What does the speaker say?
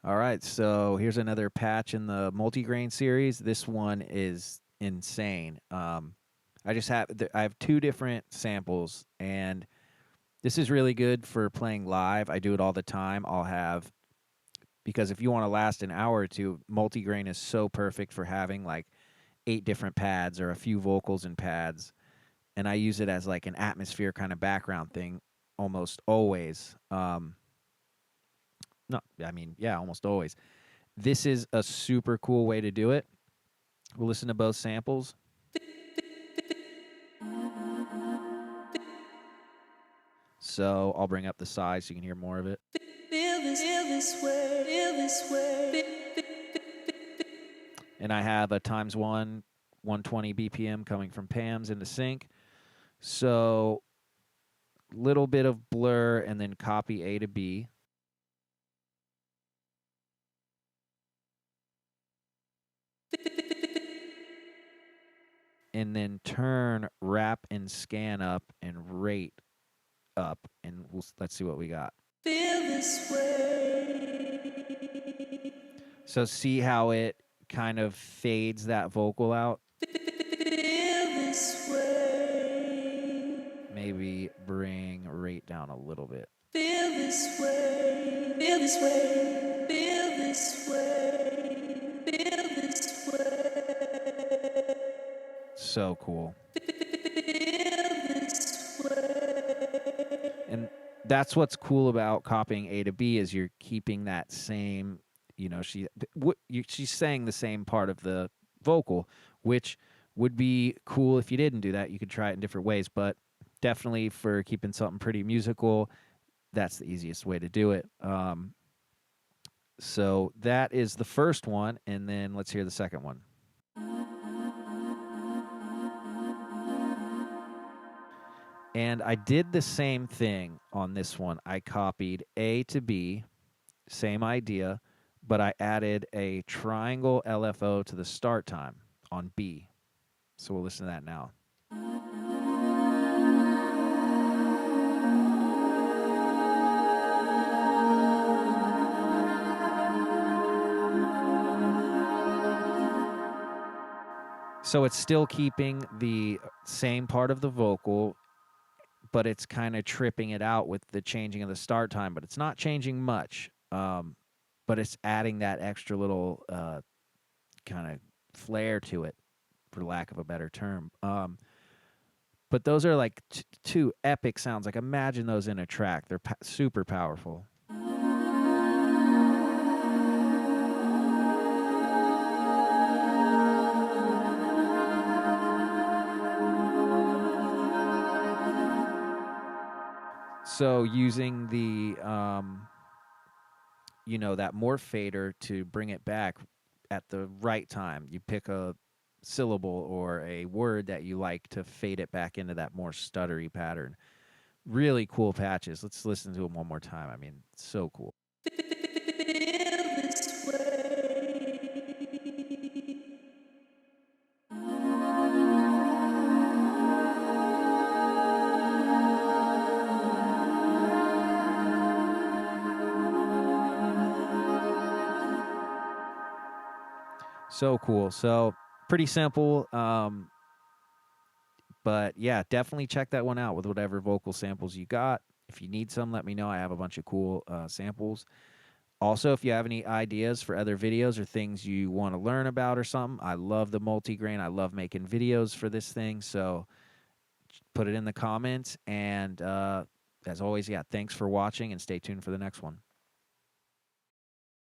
All right, so here's another patch in the multigrain series. This one is insane. I have two different samples, and this is really good for playing live. I do it all the time. I'll have because if you want to last an hour or two, multigrain is so perfect for having like 8 different pads or a few vocals and pads, and I use it as like an atmosphere kind of background thing almost always. No, I mean, yeah, almost always. This is a super cool way to do it. We'll listen to both samples. So I'll bring up the size so you can hear more of it. And I have a times 120 BPM coming from Pam's into sync. So little bit of blur and then copy A to B. And then turn wrap and scan up and rate up, and let's see what we got. Feel this way. So see how it kind of fades that vocal out? Feel this way. Maybe bring rate down a little bit. Feel this way. Feel this way. Feel this way. Feel this way. So cool. And that's what's cool about copying A to B is you're keeping that same, she's saying the same part of the vocal, which would be cool if you didn't do that. You could try it in different ways, but definitely for keeping something pretty musical, that's the easiest way to do it. So that is the first one, and then let's hear the second one. And I did the same thing on this one. I copied A to B, same idea, but I added a triangle LFO to the start time on B. So we'll listen to that now. So it's still keeping the same part of the vocal, but it's kind of tripping it out with the changing of the start time, but it's not changing much. But it's adding that extra little kind of flair to it, for lack of a better term. But those are like two epic sounds. Like imagine those in a track. They're super powerful. So using the, that morph fader to bring it back at the right time. You pick a syllable or a word that you like to fade it back into that more stuttery pattern. Really cool patches. Let's listen to them one more time. I mean, so cool. So cool. So pretty simple. But yeah, definitely check that one out with whatever vocal samples you got. If you need some, let me know. I have a bunch of cool samples. Also, if you have any ideas for other videos or things you want to learn about or something, I love the multigrain. I love making videos for this thing. So put it in the comments. And as always, yeah, thanks for watching and stay tuned for the next one.